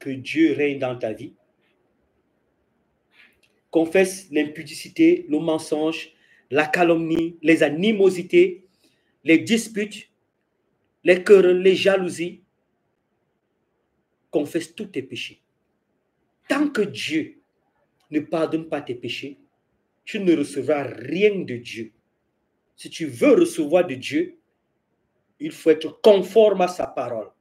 que Dieu règne dans ta vie. Confesse l'impudicité, le mensonge, la calomnie, les animosités, les disputes, les querelles, les jalousies. Confesse tous tes péchés. Tant que Dieu ne pardonne pas tes péchés, tu ne recevras rien de Dieu. Si tu veux recevoir de Dieu, il faut être conforme à sa parole.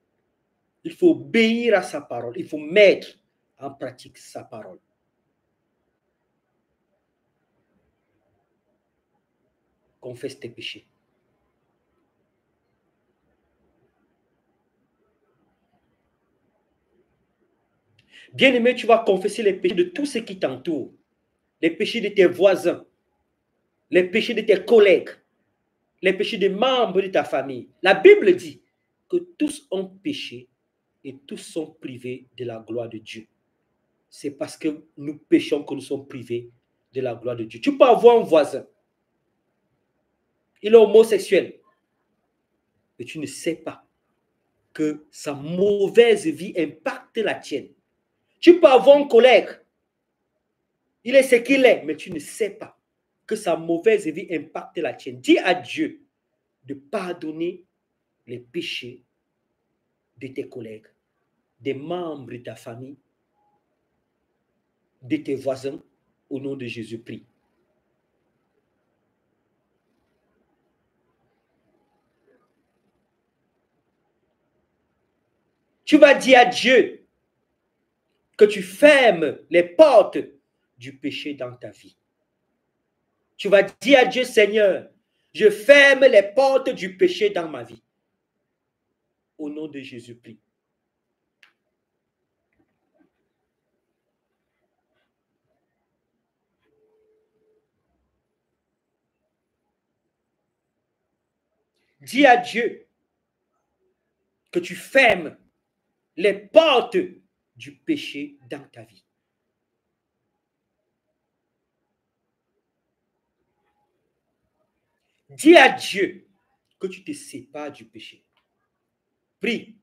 Il faut obéir à sa parole. Il faut mettre en pratique sa parole. Confesse tes péchés. Bien-aimé, tu vas confesser les péchés de tous ceux qui t'entourent. Les péchés de tes voisins, les péchés de tes collègues, les péchés des membres de ta famille. La Bible dit que tous ont péché et tous sont privés de la gloire de Dieu. C'est parce que nous péchons que nous sommes privés de la gloire de Dieu. Tu peux avoir un voisin, il est homosexuel, mais tu ne sais pas que sa mauvaise vie impacte la tienne. Tu peux avoir un collègue, il est ce qu'il est, mais tu ne sais pas que sa mauvaise vie impacte la tienne. Dis à Dieu de pardonner les péchés de tes collègues, des membres de ta famille, de tes voisins, au nom de Jésus, prie. Tu vas dire à Dieu que tu fermes les portes du péché dans ta vie. Tu vas dire à Dieu, Seigneur, je ferme les portes du péché dans ma vie. Au nom de Jésus, prie. Dis à Dieu que tu fermes les portes du péché dans ta vie. Dis à Dieu que tu te sépares du péché. Prie.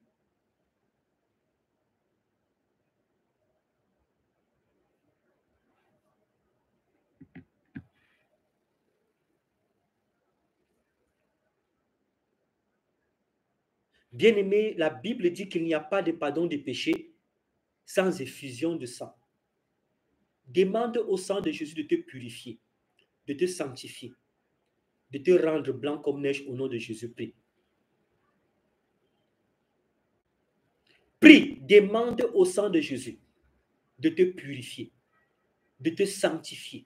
Bien-aimé, la Bible dit qu'il n'y a pas de pardon des péchés sans effusion de sang. Demande au sang de Jésus de te purifier, de te sanctifier, de te rendre blanc comme neige au nom de Jésus. Prie. Prie, demande au sang de Jésus de te purifier, de te sanctifier,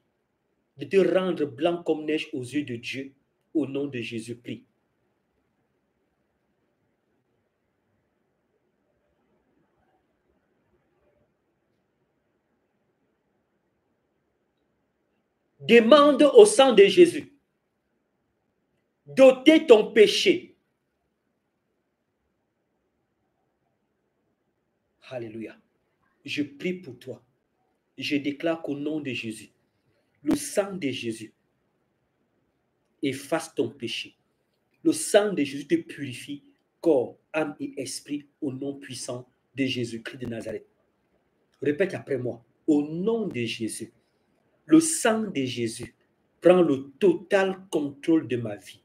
de te rendre blanc comme neige aux yeux de Dieu au nom de Jésus. Prie. Demande au sang de Jésus d'ôter ton péché. Alléluia. Je prie pour toi. Je déclare qu'au nom de Jésus, le sang de Jésus efface ton péché. Le sang de Jésus te purifie, corps, âme et esprit, au nom puissant de Jésus-Christ de Nazareth. Répète après moi. Au nom de Jésus, le sang de Jésus prend le total contrôle de ma vie.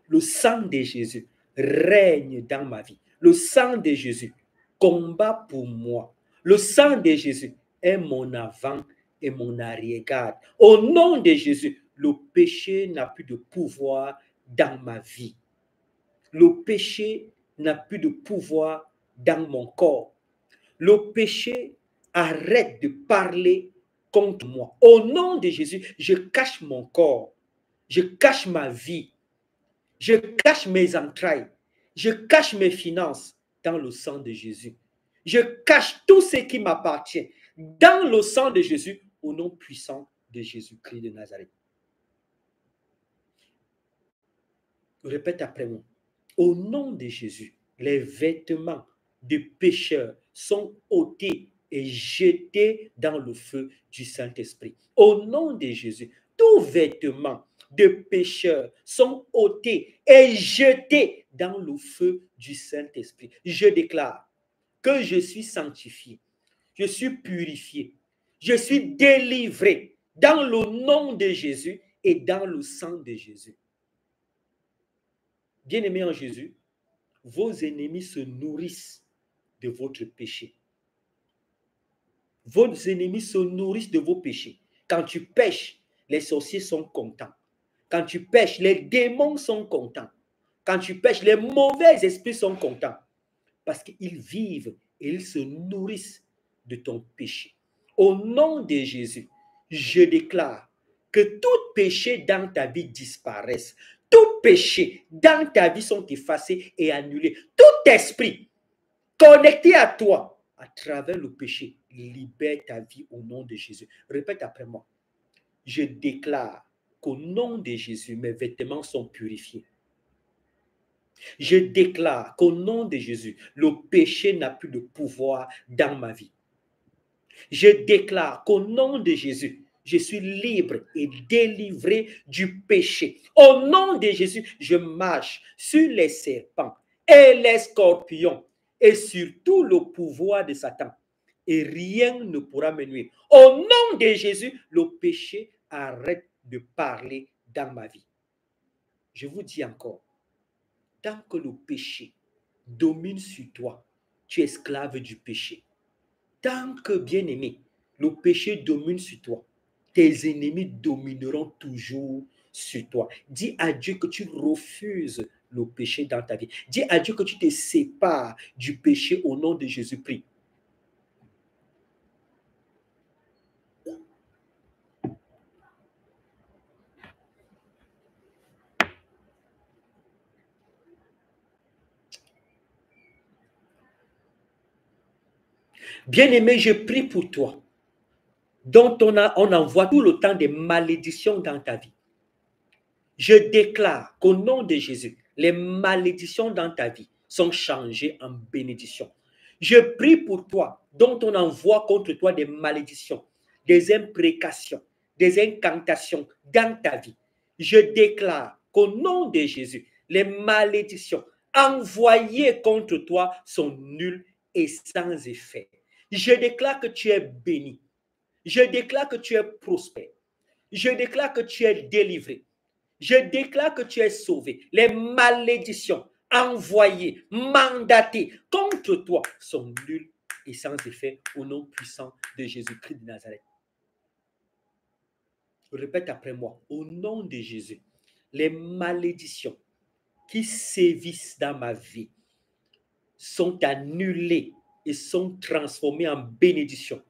Le sang de Jésus règne dans ma vie. Le sang de Jésus combat pour moi. Le sang de Jésus est mon avant et mon arrière-garde. Au nom de Jésus, le péché n'a plus de pouvoir dans ma vie. Le péché n'a plus de pouvoir dans mon corps. Le péché arrête de parler contre moi. Au nom de Jésus, je cache mon corps. Je cache ma vie. Je cache mes entrailles. Je cache mes finances dans le sang de Jésus. Je cache tout ce qui m'appartient dans le sang de Jésus au nom puissant de Jésus-Christ de Nazareth. Répète après moi. Au nom de Jésus, les vêtements de pécheurs sont ôtés et jetés dans le feu du Saint-Esprit. Au nom de Jésus, tous vêtements de pécheurs sont ôtés et jetés dans le feu du Saint-Esprit. Je déclare que je suis sanctifié. je suis purifié, je suis délivré dans le nom de Jésus et dans le sang de Jésus. Bien-aimés en Jésus, vos ennemis se nourrissent de votre péché. Vos ennemis se nourrissent de vos péchés. Quand tu pêches, les sorciers sont contents. Quand tu pêches, les démons sont contents. Quand tu pêches, les mauvais esprits sont contents. Parce qu'ils vivent et ils se nourrissent de ton péché. Au nom de Jésus, je déclare que tout péché dans ta vie disparaisse. Tout péché dans ta vie sont effacés et annulés. Tout esprit connecté à toi à travers le péché libère ta vie au nom de Jésus. Répète après moi. Je déclare qu'au nom de Jésus, mes vêtements sont purifiés. Je déclare qu'au nom de Jésus, le péché n'a plus de pouvoir dans ma vie. Je déclare qu'au nom de Jésus, je suis libre et délivré du péché. Au nom de Jésus, je marche sur les serpents et les scorpions et sur tout le pouvoir de Satan. Et rien ne pourra me nuire. Au nom de Jésus, le péché arrête de parler dans ma vie. Je vous dis encore, tant que le péché domine sur toi, tu es esclave du péché. Tant que, bien-aimé, le péché domine sur toi, tes ennemis domineront toujours sur toi. Dis à Dieu que tu refuses le péché dans ta vie. Dis à Dieu que tu te sépares du péché au nom de Jésus-Christ. Bien-aimé, je prie pour toi, dont on envoie tout le temps des malédictions dans ta vie. Je déclare qu'au nom de Jésus, les malédictions dans ta vie sont changées en bénédictions. Je prie pour toi, dont on envoie contre toi des malédictions, des imprécations, des incantations dans ta vie. Je déclare qu'au nom de Jésus, les malédictions envoyées contre toi sont nulles et sans effet. Je déclare que tu es béni. Je déclare que tu es prospère. Je déclare que tu es délivré. Je déclare que tu es sauvé. Les malédictions envoyées, mandatées contre toi sont nulles et sans effet au nom puissant de Jésus-Christ de Nazareth. Répète après moi, au nom de Jésus, les malédictions qui sévissent dans ma vie sont annulées et sont transformées en bénédictions.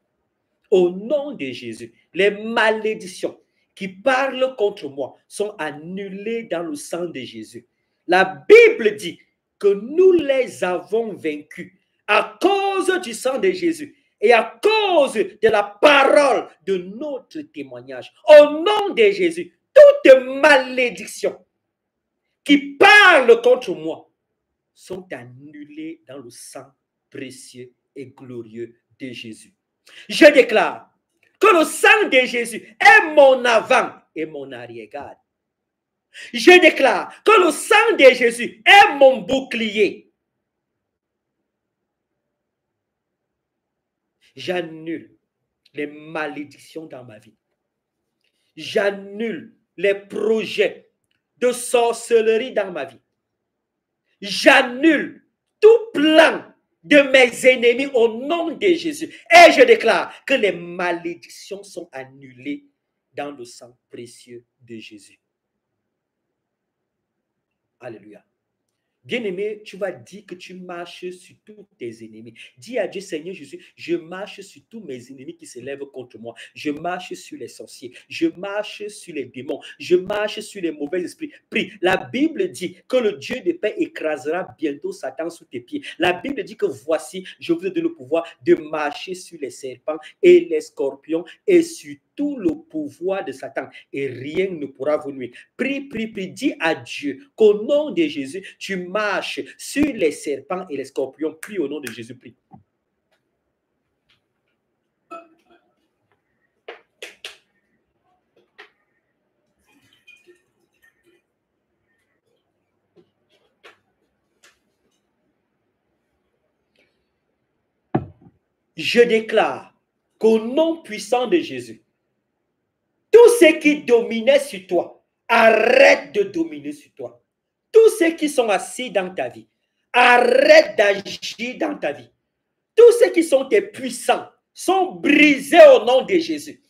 Au nom de Jésus, les malédictions qui parlent contre moi sont annulées dans le sang de Jésus. La Bible dit que nous les avons vaincus à cause du sang de Jésus et à cause de la parole de notre témoignage. Au nom de Jésus, toute malédiction qui parle contre moi sont annulées dans le sang précieux et glorieux de Jésus. Je déclare que le sang de Jésus est mon avant et mon arrière-garde. Je déclare que le sang de Jésus est mon bouclier. J'annule les malédictions dans ma vie. J'annule les projets de sorcellerie dans ma vie. J'annule tout plan de mes ennemis au nom de Jésus. Et je déclare que les malédictions sont annulées dans le sang précieux de Jésus. Alléluia. Bien-aimé, tu vas dire que tu marches sur tous tes ennemis. Dis à Dieu, Seigneur Jésus, je marche sur tous mes ennemis qui se lèvent contre moi. Je marche sur les sorciers. Je marche sur les démons. Je marche sur les mauvais esprits. Prie. La Bible dit que le Dieu de paix écrasera bientôt Satan sous tes pieds. La Bible dit que voici, je vous ai donné le pouvoir de marcher sur les serpents et les scorpions et sur tout le pouvoir de Satan et rien ne pourra vous nuire. Prie, prie, prie, dis à Dieu qu'au nom de Jésus, tu marches sur les serpents et les scorpions. Prie au nom de Jésus, prie. Je déclare qu'au nom puissant de Jésus, tous ceux qui dominaient sur toi, arrête de dominer sur toi. Tous ceux qui sont assis dans ta vie, arrête d'agir dans ta vie. Tous ceux qui sont tes puissants sont brisés au nom de Jésus.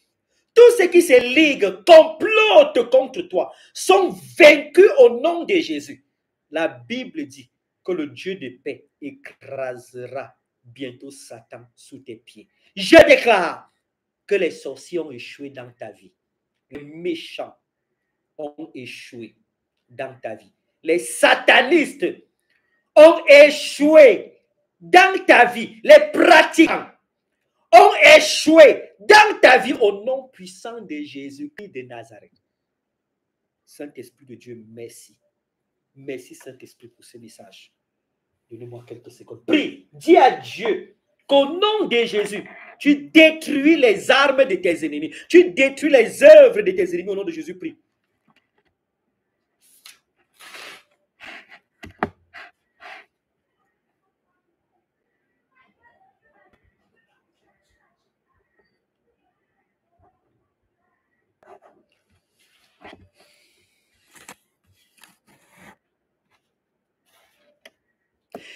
Tous ceux qui se liguent, complotent contre toi, sont vaincus au nom de Jésus. La Bible dit que le Dieu de paix écrasera bientôt Satan sous tes pieds. Je déclare que les sorciers ont échoué dans ta vie. Les méchants ont échoué dans ta vie. Les satanistes ont échoué dans ta vie. Les pratiquants ont échoué dans ta vie au nom puissant de Jésus-Christ de Nazareth. Saint-Esprit de Dieu, merci. Merci Saint-Esprit pour ce message. Donnez-moi quelques secondes. Prie, dis à Dieu qu'au nom de Jésus, tu détruis les armes de tes ennemis. Tu détruis les œuvres de tes ennemis au nom de Jésus. Prie.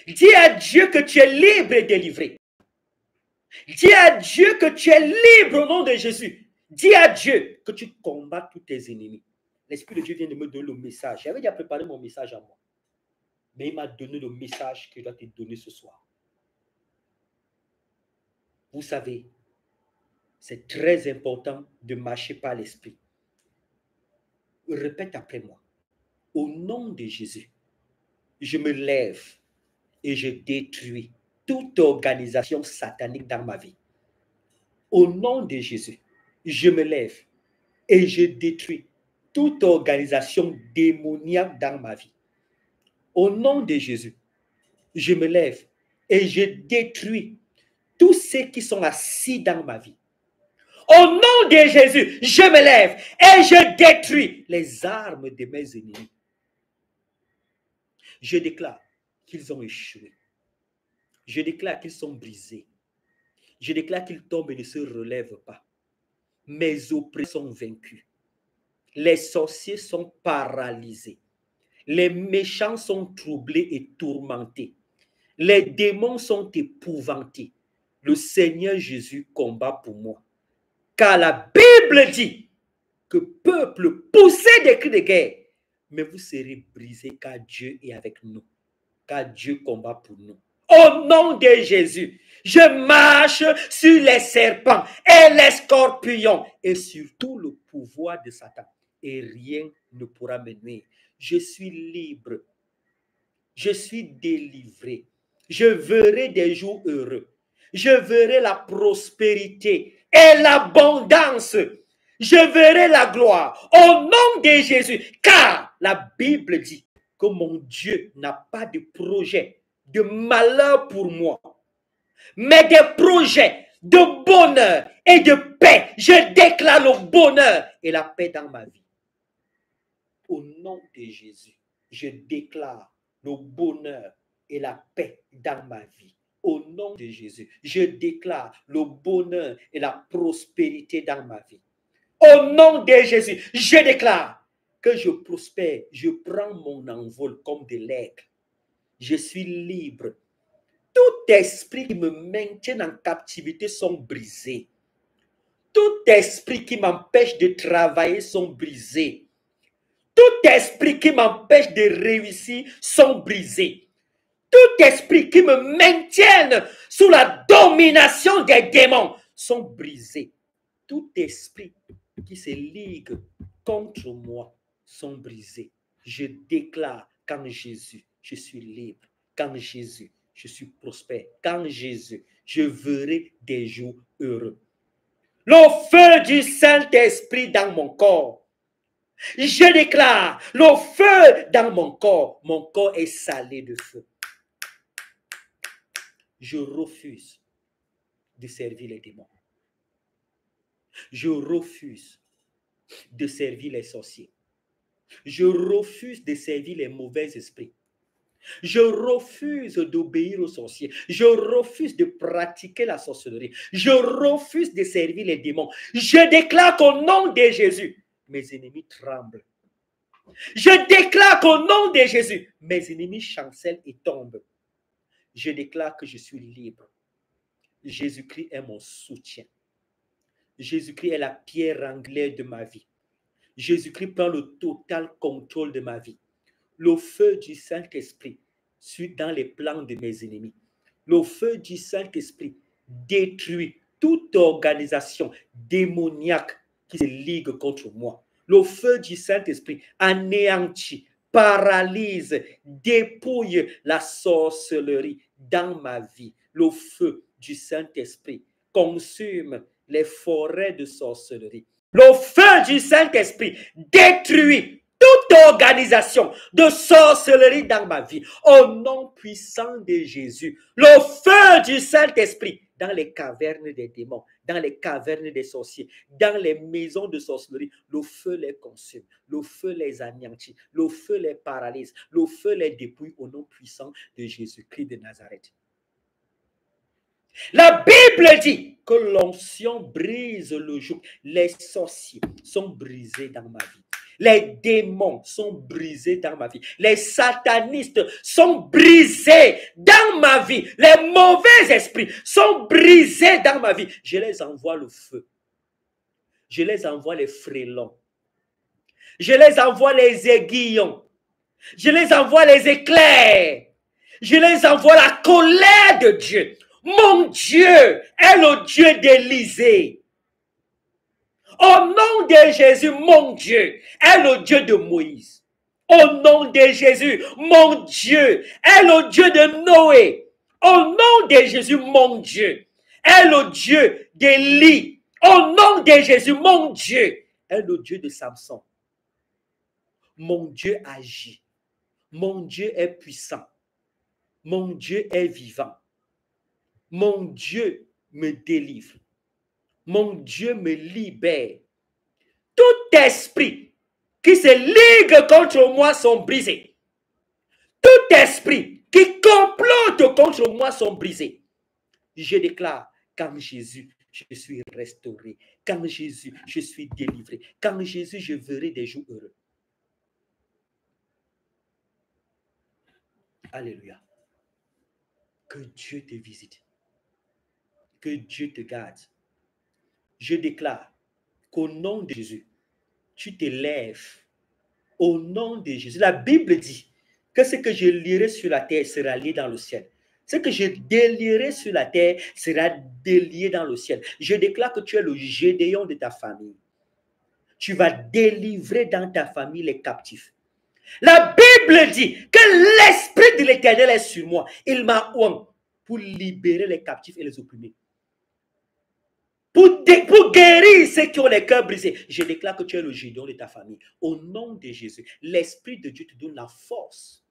Dis à Dieu que tu es libre et délivré. Dis à Dieu que tu es libre au nom de Jésus. Dis à Dieu que tu combats tous tes ennemis. L'Esprit de Dieu vient de me donner le message. J'avais déjà préparé mon message à moi. Mais il m'a donné le message que je dois te donner ce soir. Vous savez, c'est très important de marcher par l'Esprit. Répète après moi. Au nom de Jésus, je me lève et je détruis toute organisation satanique dans ma vie. Au nom de Jésus, je me lève et je détruis toute organisation démoniaque dans ma vie. Au nom de Jésus, je me lève et je détruis tous ceux qui sont assis dans ma vie. Au nom de Jésus, je me lève et je détruis les armes de mes ennemis. Je déclare qu'ils ont échoué. Je déclare qu'ils sont brisés. Je déclare qu'ils tombent et ne se relèvent pas. Mes oppresseurs sont vaincus. Les sorciers sont paralysés. Les méchants sont troublés et tourmentés. Les démons sont épouvantés. Le Seigneur Jésus combat pour moi. Car la Bible dit que peuple poussez des cris de guerre, mais vous serez brisés car Dieu est avec nous. Car Dieu combat pour nous. Au nom de Jésus, je marche sur les serpents et les scorpions et sur tout le pouvoir de Satan. Et rien ne pourra me nuire. Je suis libre. Je suis délivré. Je verrai des jours heureux. Je verrai la prospérité et l'abondance. Je verrai la gloire au nom de Jésus. Car la Bible dit que mon Dieu n'a pas de projet de malheur pour moi, mais des projets de bonheur et de paix. Je déclare le bonheur et la paix dans ma vie. Au nom de Jésus, je déclare le bonheur et la paix dans ma vie. Au nom de Jésus, je déclare le bonheur et la prospérité dans ma vie. Au nom de Jésus, je déclare que je prospère, je prends mon envol comme de l'aigle. Je suis libre. Tout esprit qui me maintient en captivité sont brisés. Tout esprit qui m'empêche de travailler sont brisés. Tout esprit qui m'empêche de réussir sont brisés. Tout esprit qui me maintient sous la domination des démons sont brisés. Tout esprit qui se ligue contre moi sont brisés. Je déclare qu'en Jésus, je suis libre. Qu'en Jésus, je suis prospère. Qu'en Jésus, je verrai des jours heureux. Le feu du Saint-Esprit dans mon corps. Je déclare le feu dans mon corps. Mon corps est salé de feu. Je refuse de servir les démons. Je refuse de servir les sorciers. Je refuse de servir les mauvais esprits. Je refuse d'obéir aux sorciers. Je refuse de pratiquer la sorcellerie. Je refuse de servir les démons. Je déclare qu'au nom de Jésus, mes ennemis tremblent. Je déclare qu'au nom de Jésus, mes ennemis chancellent et tombent. Je déclare que je suis libre. Jésus-Christ est mon soutien. Jésus-Christ est la pierre angulaire de ma vie. Jésus-Christ prend le total contrôle de ma vie. Le feu du Saint-Esprit suit dans les plans de mes ennemis. Le feu du Saint-Esprit détruit toute organisation démoniaque qui se ligue contre moi. Le feu du Saint-Esprit anéantit, paralyse, dépouille la sorcellerie dans ma vie. Le feu du Saint-Esprit consume les forêts de sorcellerie. Le feu du Saint-Esprit détruit toute organisation de sorcellerie dans ma vie. Au nom puissant de Jésus, le feu du Saint-Esprit dans les cavernes des démons, dans les cavernes des sorciers, dans les maisons de sorcellerie, le feu les consume, le feu les anéantit, le feu les paralyse, le feu les dépouille au nom puissant de Jésus-Christ de Nazareth. La Bible dit que l'onction brise le joug. Les sorciers sont brisés dans ma vie. Les démons sont brisés dans ma vie. Les satanistes sont brisés dans ma vie. Les mauvais esprits sont brisés dans ma vie. Je les envoie le feu. Je les envoie les frélons. Je les envoie les aiguillons. Je les envoie les éclairs. Je les envoie la colère de Dieu. Mon Dieu est le Dieu d'Élisée. Au nom de Jésus, mon Dieu est le Dieu de Moïse. Au nom de Jésus, mon Dieu est le Dieu de Noé. Au nom de Jésus, mon Dieu est le Dieu d'Élie. Au nom de Jésus, mon Dieu est le Dieu de Samson. Mon Dieu agit. Mon Dieu est puissant. Mon Dieu est vivant. Mon Dieu me délivre. Mon Dieu me libère. Tout esprit qui se ligue contre moi sont brisés. Tout esprit qui complote contre moi sont brisés. Je déclare qu'en Jésus, je suis restauré. Qu'en Jésus, je suis délivré. Qu'en Jésus, je verrai des jours heureux. Alléluia. Que Dieu te visite. Que Dieu te garde. Je déclare qu'au nom de Jésus, tu te lèves. Au nom de Jésus. La Bible dit que ce que je lirai sur la terre sera lié dans le ciel. Ce que je délierai sur la terre sera délié dans le ciel. Je déclare que tu es le Gédéon de ta famille. Tu vas délivrer dans ta famille les captifs. La Bible dit que l'Esprit de l'Éternel est sur moi. Il m'a oint pour libérer les captifs et les opprimés. Pour guérir ceux qui ont les cœurs brisés. Je déclare que tu es le Gédéon de ta famille. Au nom de Jésus, l'Esprit de Dieu te donne la force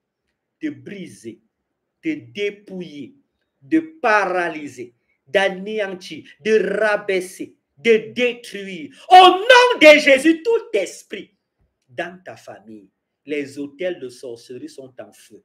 de briser, de dépouiller, de paralyser, d'anéantir, de rabaisser, de détruire. Au nom de Jésus, tout esprit dans ta famille. Les autels de sorcellerie sont en feu.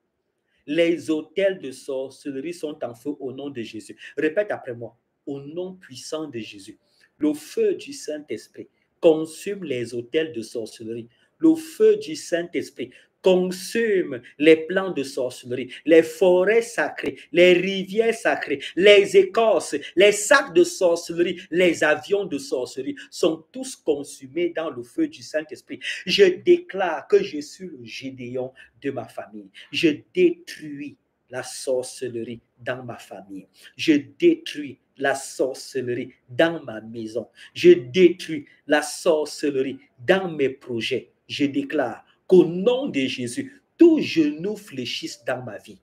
Les autels de sorcellerie sont en feu au nom de Jésus. Répète après moi. Au nom puissant de Jésus, le feu du Saint-Esprit consume les autels de sorcellerie. Le feu du Saint-Esprit consume les plans de sorcellerie, les forêts sacrées, les rivières sacrées, les écorces, les sacs de sorcellerie, les avions de sorcellerie sont tous consumés dans le feu du Saint-Esprit. Je déclare que je suis le Gédéon de ma famille. Je détruis la sorcellerie dans ma famille. Je détruis la sorcellerie dans ma maison. Je détruis la sorcellerie dans mes projets. Je déclare qu'au nom de Jésus, tous genoux fléchissent dans ma vie.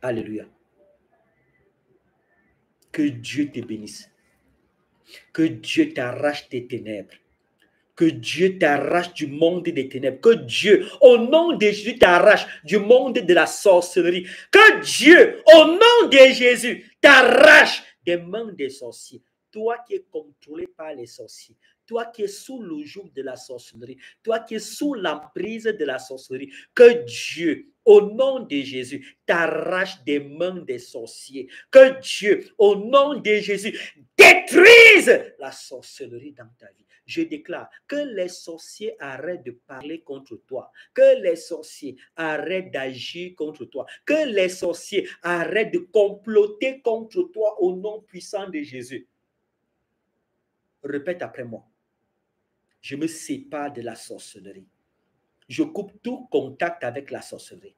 Alléluia. Que Dieu te bénisse. Que Dieu t'arrache des ténèbres. Que Dieu t'arrache du monde des ténèbres. Que Dieu, au nom de Jésus, t'arrache du monde de la sorcellerie. Que Dieu, au nom de Jésus, t'arrache des mains des sorciers. Toi qui es contrôlé par les sorciers, toi qui es sous le joug de la sorcellerie, toi qui es sous l'emprise de la sorcellerie, que Dieu, au nom de Jésus, t'arrache des mains des sorciers. Que Dieu, au nom de Jésus, détruise la sorcellerie dans ta vie. Je déclare que les sorciers arrêtent de parler contre toi, que les sorciers arrêtent d'agir contre toi, que les sorciers arrêtent de comploter contre toi au nom puissant de Jésus. Répète après moi. Je me sépare de la sorcellerie. Je coupe tout contact avec la sorcellerie.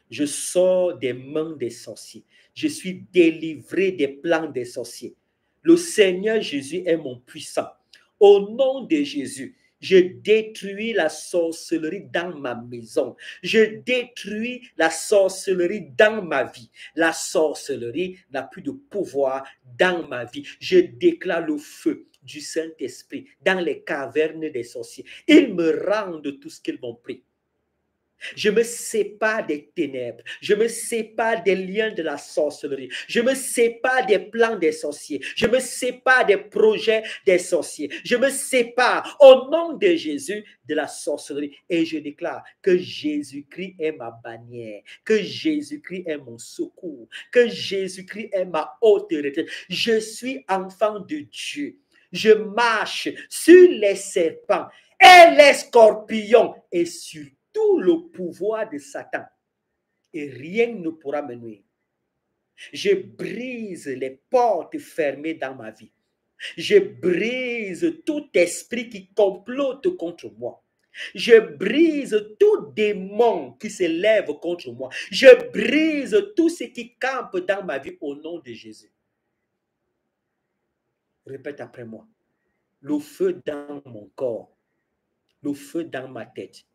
Je sors des mains des sorciers. Je suis délivré des plans des sorciers. Le Seigneur Jésus est mon puissant. Au nom de Jésus, je détruis la sorcellerie dans ma maison. Je détruis la sorcellerie dans ma vie. La sorcellerie n'a plus de pouvoir dans ma vie. Je déclare le feu du Saint-Esprit dans les cavernes des sorciers. Ils me rendent tout ce qu'ils m'ont pris. Je me sépare des ténèbres. Je me sépare des liens de la sorcellerie. Je me sépare des plans des sorciers. Je me sépare des projets des sorciers. Je me sépare au nom de Jésus de la sorcellerie. Et je déclare que Jésus-Christ est ma bannière, que Jésus-Christ est mon secours, que Jésus-Christ est ma haute retraite. Je suis enfant de Dieu. Je marche sur les serpents et les scorpions et sur tout le pouvoir de Satan et rien ne pourra me nuire. Je brise les portes fermées dans ma vie. Je brise tout esprit qui complote contre moi. Je brise tout démon qui s'élève contre moi. Je brise tout ce qui campe dans ma vie au nom de Jésus. Répète après moi. Le feu dans mon corps, le feu dans ma tête,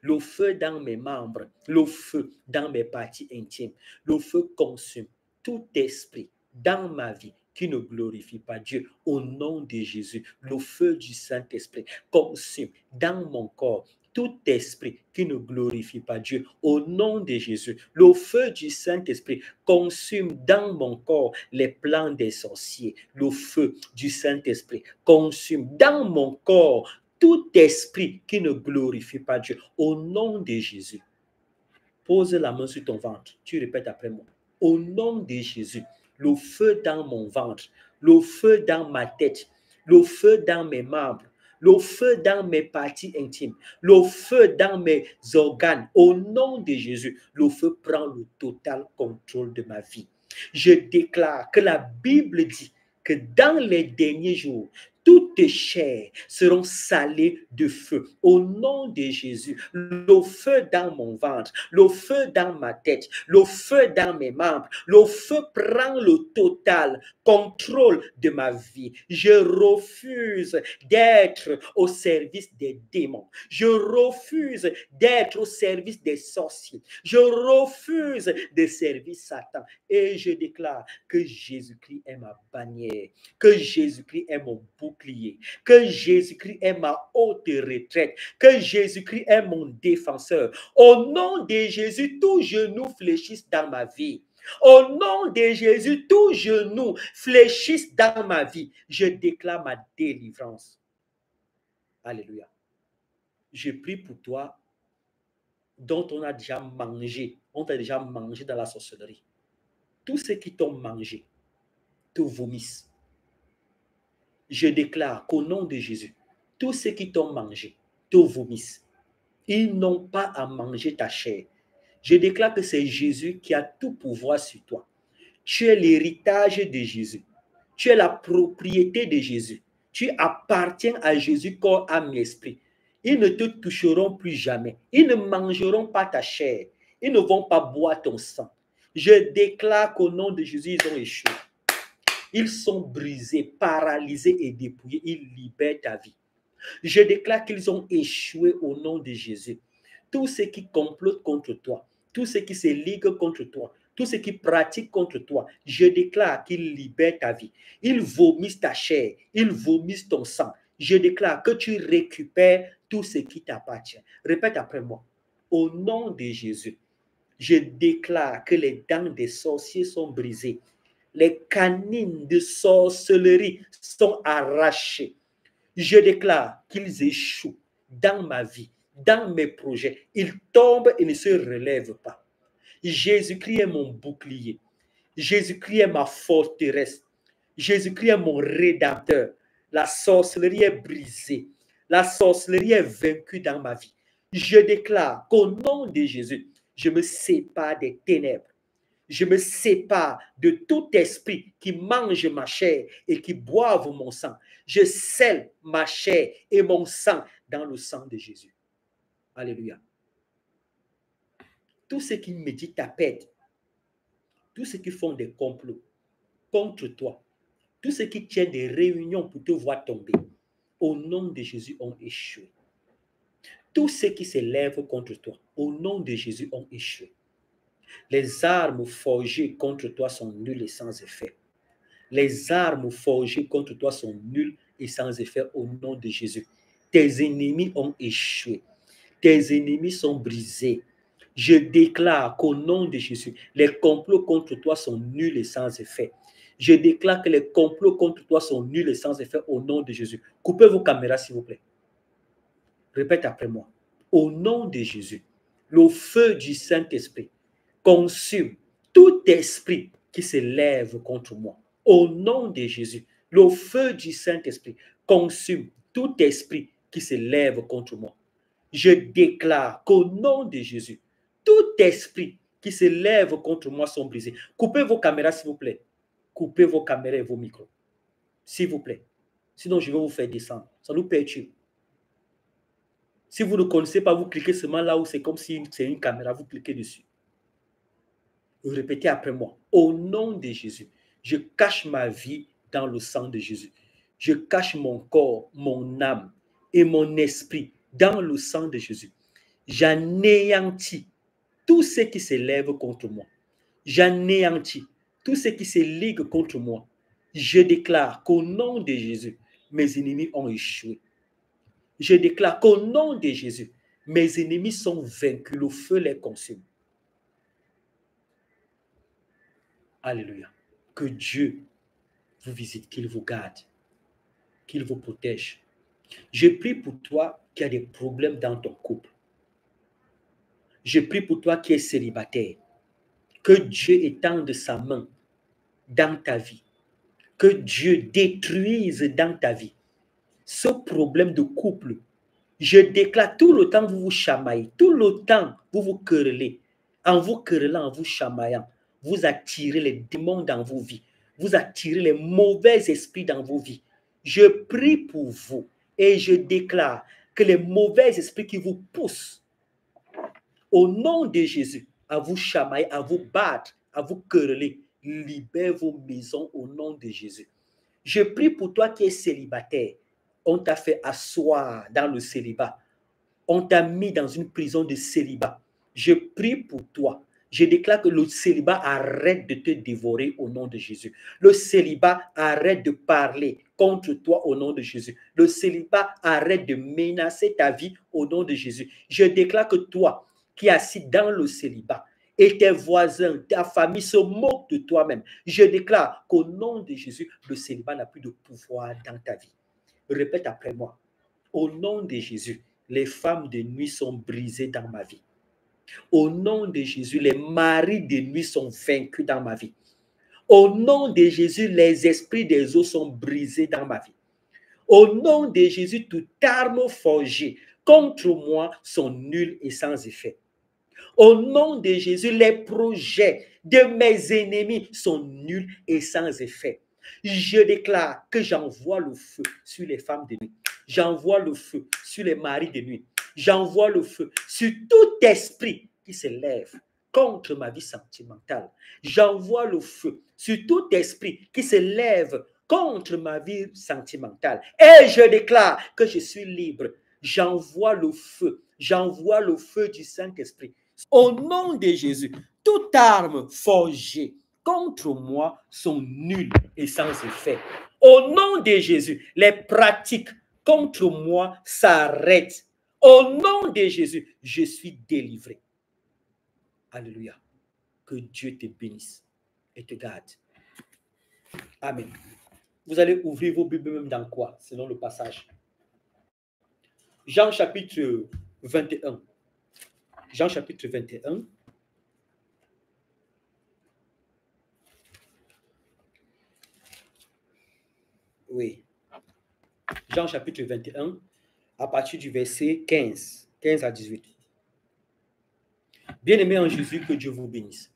le feu dans mes membres, le feu dans mes parties intimes, le feu consume tout esprit dans ma vie qui ne glorifie pas Dieu. Au nom de Jésus, le feu du Saint-Esprit consume dans mon corps tout esprit qui ne glorifie pas Dieu. Au nom de Jésus, le feu du Saint-Esprit consume dans mon corps les plans des sorciers. Le feu du Saint-Esprit consume dans mon corps tout esprit qui ne glorifie pas Dieu. Au nom de Jésus, pose la main sur ton ventre. Tu répètes après moi. Au nom de Jésus, le feu dans mon ventre, le feu dans ma tête, le feu dans mes membres, le feu dans mes parties intimes, le feu dans mes organes. Au nom de Jésus, le feu prend le total contrôle de ma vie. Je déclare que la Bible dit que dans les derniers jours, toutes chairs seront salées de feu. Au nom de Jésus, le feu dans mon ventre, le feu dans ma tête, le feu dans mes membres, le feu prend le total contrôle de ma vie. Je refuse d'être au service des démons. Je refuse d'être au service des sorciers. Je refuse de servir Satan. Et je déclare que Jésus-Christ est ma bannière, que Jésus-Christ est mon bouclier, que Jésus-Christ est ma haute retraite, que Jésus-Christ est mon défenseur. Au nom de Jésus, tout genou fléchisse dans ma vie. Au nom de Jésus, tout genou fléchisse dans ma vie. Je déclare ma délivrance. Alléluia. Je prie pour toi dont on a déjà mangé, on t'a déjà mangé dans la sorcellerie. Tous ceux qui t'ont mangé te vomissent. Je déclare qu'au nom de Jésus, tous ceux qui t'ont mangé te vomissent. Ils n'ont pas à manger ta chair. Je déclare que c'est Jésus qui a tout pouvoir sur toi. Tu es l'héritage de Jésus. Tu es la propriété de Jésus. Tu appartiens à Jésus, corps, âme, esprit. Ils ne te toucheront plus jamais. Ils ne mangeront pas ta chair. Ils ne vont pas boire ton sang. Je déclare qu'au nom de Jésus, ils ont échoué. Ils sont brisés, paralysés et dépouillés. Ils libèrent ta vie. Je déclare qu'ils ont échoué au nom de Jésus. Tous ceux qui complotent contre toi, tous ceux qui se liguent contre toi, tous ceux qui pratiquent contre toi, je déclare qu'ils libèrent ta vie. Ils vomissent ta chair, ils vomissent ton sang. Je déclare que tu récupères tout ce qui t'appartient. Répète après moi. Au nom de Jésus, je déclare que les dents des sorciers sont brisées. Les canines de sorcellerie sont arrachées. Je déclare qu'ils échouent dans ma vie, dans mes projets. Ils tombent et ne se relèvent pas. Jésus-Christ est mon bouclier. Jésus-Christ est ma forteresse. Jésus-Christ est mon rédempteur. La sorcellerie est brisée. La sorcellerie est vaincue dans ma vie. Je déclare qu'au nom de Jésus, je me sépare des ténèbres. Je me sépare de tout esprit qui mange ma chair et qui boive mon sang. Je scelle ma chair et mon sang dans le sang de Jésus. Alléluia. Tous ceux qui méditent ta perte, tous ceux qui font des complots contre toi, tous ceux qui tiennent des réunions pour te voir tomber, au nom de Jésus, ont échoué. Tous ceux qui se lèvent contre toi, au nom de Jésus, ont échoué. Les armes forgées contre toi sont nulles et sans effet. Les armes forgées contre toi sont nulles et sans effet au nom de Jésus. Tes ennemis ont échoué. Tes ennemis sont brisés. Je déclare qu'au nom de Jésus, les complots contre toi sont nuls et sans effet. Je déclare que les complots contre toi sont nuls et sans effet au nom de Jésus. Coupez vos caméras, s'il vous plaît. Répète après moi. Au nom de Jésus, le feu du Saint-Esprit consume tout esprit qui se lève contre moi. Au nom de Jésus, le feu du Saint-Esprit consume tout esprit qui se lève contre moi. Je déclare qu'au nom de Jésus, tout esprit qui se lève contre moi sont brisés. Coupez vos caméras, s'il vous plaît. Coupez vos caméras et vos micros. S'il vous plaît. Sinon, je vais vous faire descendre. Ça nous perturbe. Si vous ne connaissez pas, vous cliquez seulement là où c'est comme si c'est une caméra, vous cliquez dessus. Répétez après moi. Au nom de Jésus, je cache ma vie dans le sang de Jésus. Je cache mon corps, mon âme et mon esprit dans le sang de Jésus. J'anéantis tous ceux qui se lèvent contre moi. J'anéantis tous ceux qui se liguent contre moi. Je déclare qu'au nom de Jésus, mes ennemis ont échoué. Je déclare qu'au nom de Jésus, mes ennemis sont vaincus. Le feu les consume. Alléluia. Que Dieu vous visite, qu'il vous garde, qu'il vous protège. Je prie pour toi qui as des problèmes dans ton couple. Je prie pour toi qui es célibataire. Que Dieu étende sa main dans ta vie. Que Dieu détruise dans ta vie ce problème de couple. Je déclare tout le temps vous vous chamaillez, tout le temps vous vous querellez. En vous querellant, en vous chamaillant, vous attirez les démons dans vos vies. Vous attirez les mauvais esprits dans vos vies. Je prie pour vous et je déclare que les mauvais esprits qui vous poussent au nom de Jésus à vous chamailler, à vous battre, à vous quereller, libère vos maisons au nom de Jésus. Je prie pour toi qui es célibataire. On t'a fait asseoir dans le célibat. On t'a mis dans une prison de célibat. Je prie pour toi. Je déclare que le célibat arrête de te dévorer au nom de Jésus. Le célibat arrête de parler contre toi au nom de Jésus. Le célibat arrête de menacer ta vie au nom de Jésus. Je déclare que toi qui es assis dans le célibat et tes voisins, ta famille se moquent de toi-même. Je déclare qu'au nom de Jésus, le célibat n'a plus de pouvoir dans ta vie. Répète après moi. Au nom de Jésus, les femmes de nuit sont brisées dans ma vie. Au nom de Jésus, les maris de nuit sont vaincus dans ma vie. Au nom de Jésus, les esprits des eaux sont brisés dans ma vie. Au nom de Jésus, toute arme forgée contre moi sont nulles et sans effet. Au nom de Jésus, les projets de mes ennemis sont nuls et sans effet. Je déclare que j'envoie le feu sur les femmes de nuit. J'envoie le feu sur les maris de nuit. J'envoie le feu sur tout esprit qui se lève contre ma vie sentimentale. J'envoie le feu sur tout esprit qui se lève contre ma vie sentimentale. Et je déclare que je suis libre. J'envoie le feu du Saint-Esprit. Au nom de Jésus, toute arme forgée contre moi sont nulles et sans effet. Au nom de Jésus, les pratiques contre moi s'arrêtent. Au nom de Jésus, je suis délivré. Alléluia. Que Dieu te bénisse et te garde. Amen. Vous allez ouvrir vos Bibles même dans quoi, selon le passage? Jean chapitre 21. Jean chapitre 21. Oui. Jean chapitre 21, à partir du verset 15. 15 à 18. Bien-aimés en Jésus, que Dieu vous bénisse.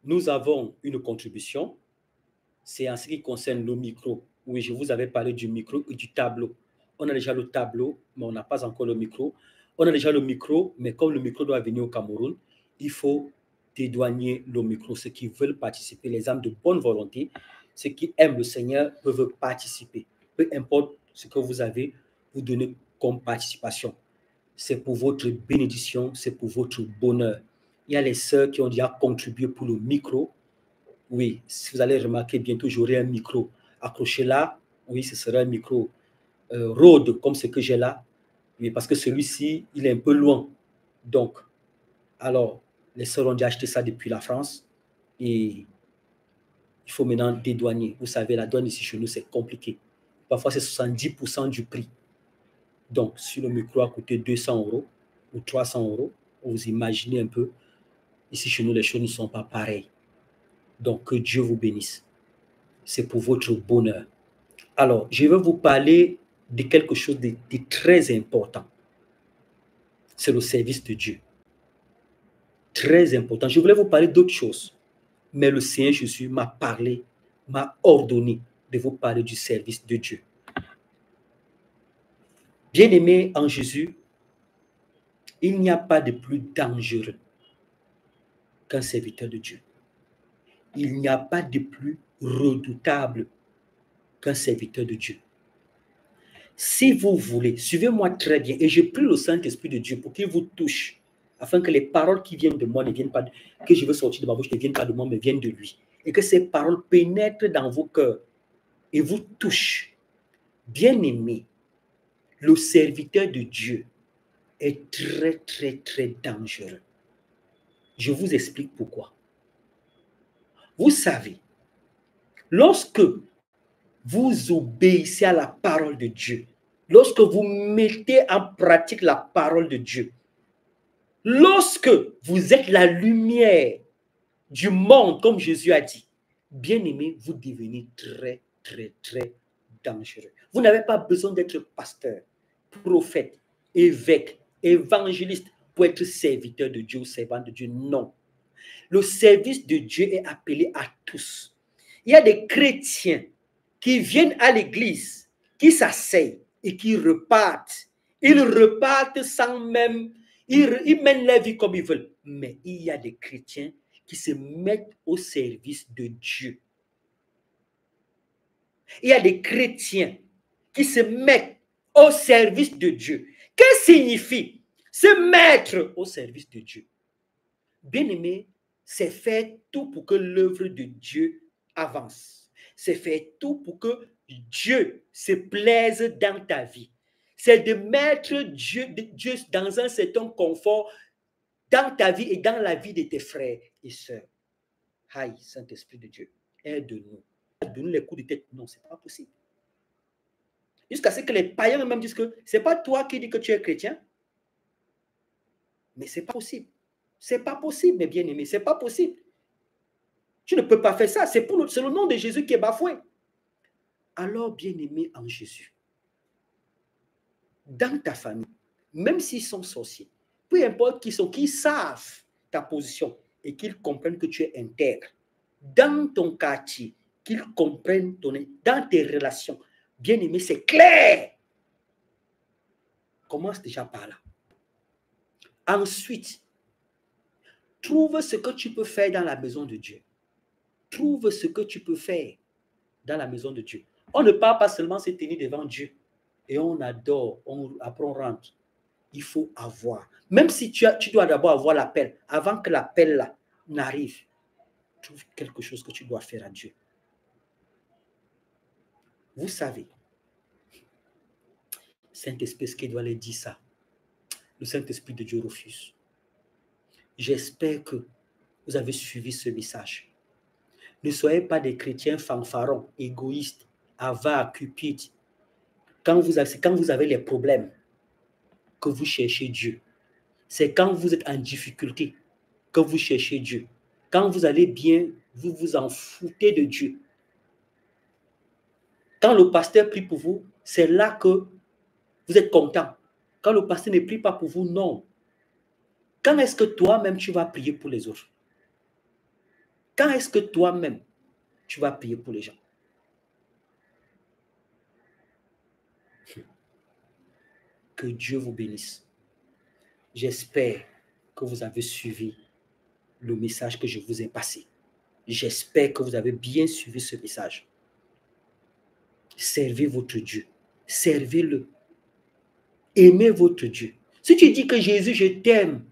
Nous avons une contribution. C'est en ce qui concerne le micro. Oui, je vous avais parlé du micro et du tableau. On a déjà le tableau, mais on n'a pas encore le micro. On a déjà le micro, mais comme le micro doit venir au Cameroun, il faut dédouaner le micro. Ceux qui veulent participer, les âmes de bonne volonté, ceux qui aiment le Seigneur peuvent participer. Peu importe ce que vous avez, vous donnez comme participation. C'est pour votre bénédiction, c'est pour votre bonheur. Il y a les sœurs qui ont déjà contribué pour le micro. Oui, si vous allez remarquer, bientôt j'aurai un micro accroché là. Oui, ce sera un micro Rode comme ce que j'ai là. Oui, parce que celui-ci, il est un peu loin. Donc, alors, les sœurs ont déjà acheté ça depuis la France. Et il faut maintenant dédouaner. Vous savez, la douane ici chez nous, c'est compliqué. Parfois, c'est 70% du prix. Donc, si le micro a coûté 200 € ou 300 €, vous imaginez un peu, ici chez nous, les choses ne sont pas pareilles. Donc, que Dieu vous bénisse. C'est pour votre bonheur. Alors, je vais vous parler de quelque chose de très important. C'est le service de Dieu. Très important. Je voulais vous parler d'autre chose, mais le Seigneur Jésus m'a parlé, m'a ordonné de vous parler du service de Dieu. Bien-aimés en Jésus, il n'y a pas de plus dangereux qu'un serviteur de Dieu. Il n'y a pas de plus redoutable qu'un serviteur de Dieu. Si vous voulez, suivez-moi très bien, et je prie le Saint-Esprit de Dieu pour qu'il vous touche, afin que les paroles qui viennent de moi ne viennent pas, que je veux sortir de ma bouche ne viennent pas de moi, mais viennent de lui. Et que ces paroles pénètrent dans vos cœurs et vous touchent. Bien-aimé, le serviteur de Dieu est très, très, très dangereux. Je vous explique pourquoi. Vous savez, lorsque vous obéissez à la parole de Dieu, lorsque vous mettez en pratique la parole de Dieu, lorsque vous êtes la lumière du monde, comme Jésus a dit, bien-aimé, vous devenez très, très, très dangereux. Vous n'avez pas besoin d'être pasteur, prophète, évêque, évangéliste pour être serviteur de Dieu ou servant de Dieu. Non. Le service de Dieu est appelé à tous. Il y a des chrétiens qui viennent à l'église, qui s'asseyent et qui repartent. Ils repartent sans même... Ils mènent leur vie comme ils veulent. Mais il y a des chrétiens qui se mettent au service de Dieu. Il y a des chrétiens qui se mettent au service de Dieu. Qu'est-ce que signifie se mettre au service de Dieu? Bien-aimé, c'est faire tout pour que l'œuvre de Dieu avance. C'est faire tout pour que Dieu se plaise dans ta vie. C'est de mettre Dieu dans un certain confort dans ta vie et dans la vie de tes frères et sœurs. Aïe, Saint-Esprit de Dieu, aide-nous. Donne-nous les coups de tête. Non, ce n'est pas possible. Jusqu'à ce que les païens eux-mêmes disent que ce n'est pas toi qui dis que tu es chrétien. Mais ce n'est pas possible. Ce n'est pas possible, mes bien-aimés. Ce n'est pas possible. Tu ne peux pas faire ça. C'est le nom de Jésus qui est bafoué. Alors, bien-aimé en Jésus, dans ta famille, même s'ils sont sorciers, peu importe qui sont, qui savent ta position et qu'ils comprennent que tu es intègre, dans ton quartier, qu'ils comprennent dans tes relations, bien-aimé, c'est clair. Commence déjà par là. Ensuite, trouve ce que tu peux faire dans la maison de Dieu. Trouve ce que tu peux faire dans la maison de Dieu. On ne parle pas seulement se tenir devant Dieu et on adore, après on rentre. Il faut avoir. Même si tu dois d'abord avoir l'appel, avant que l'appel là n'arrive, trouve quelque chose que tu dois faire à Dieu. Vous savez, Saint-Esprit qui doit leur dire ça. Le Saint-Esprit de Dieu refuse. J'espère que vous avez suivi ce message. Ne soyez pas des chrétiens fanfarons, égoïstes, avares, cupides. c'est quand vous avez les problèmes que vous cherchez Dieu. C'est quand vous êtes en difficulté que vous cherchez Dieu. Quand vous allez bien, vous vous en foutez de Dieu. Quand le pasteur prie pour vous, c'est là que vous êtes content. Quand le pasteur ne prie pas pour vous, non. Quand est-ce que toi-même tu vas prier pour les autres? Quand est-ce que toi-même tu vas prier pour les gens? Que Dieu vous bénisse. J'espère que vous avez suivi le message que je vous ai passé. J'espère que vous avez bien suivi ce message. Servez votre Dieu. Servez-le. Aimez votre Dieu. Si tu dis que Jésus, je t'aime,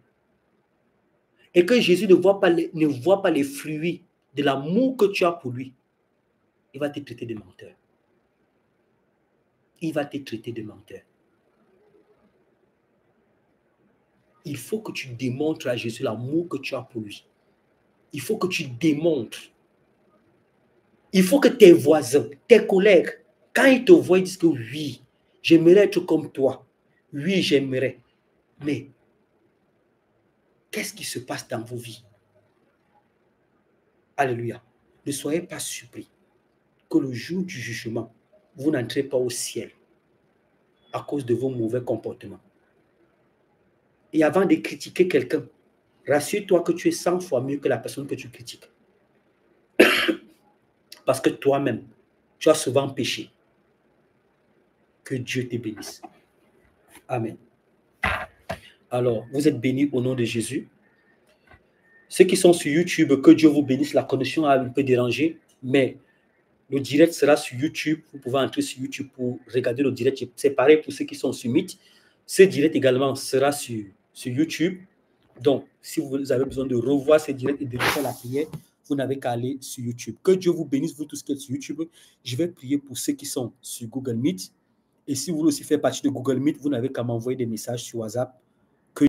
et que Jésus ne voit pas les fruits de l'amour que tu as pour lui, il va te traiter de menteur. Il va te traiter de menteur. Il faut que tu démontres à Jésus l'amour que tu as pour lui. Il faut que tu démontres. Il faut que tes voisins, tes collègues, quand ils te voient, ils disent que oui, j'aimerais être comme toi. Oui, j'aimerais. Mais qu'est-ce qui se passe dans vos vies? Alléluia. Ne soyez pas surpris que le jour du jugement, vous n'entrez pas au ciel à cause de vos mauvais comportements. Et avant de critiquer quelqu'un, rassure-toi que tu es 100 fois mieux que la personne que tu critiques. Parce que toi-même, tu as souvent péché. Que Dieu te bénisse. Amen. Alors, vous êtes bénis au nom de Jésus. Ceux qui sont sur YouTube, que Dieu vous bénisse. La connexion a un peu dérangé, mais le direct sera sur YouTube. Vous pouvez entrer sur YouTube pour regarder le direct. C'est pareil pour ceux qui sont sur Meet. Ce direct également sera sur YouTube. Donc, si vous avez besoin de revoir ce direct et de refaire la prière, vous n'avez qu'à aller sur YouTube. Que Dieu vous bénisse, vous tous qui êtes sur YouTube. Je vais prier pour ceux qui sont sur Google Meet. Et si vous voulez aussi faire partie de Google Meet, vous n'avez qu'à m'envoyer des messages sur WhatsApp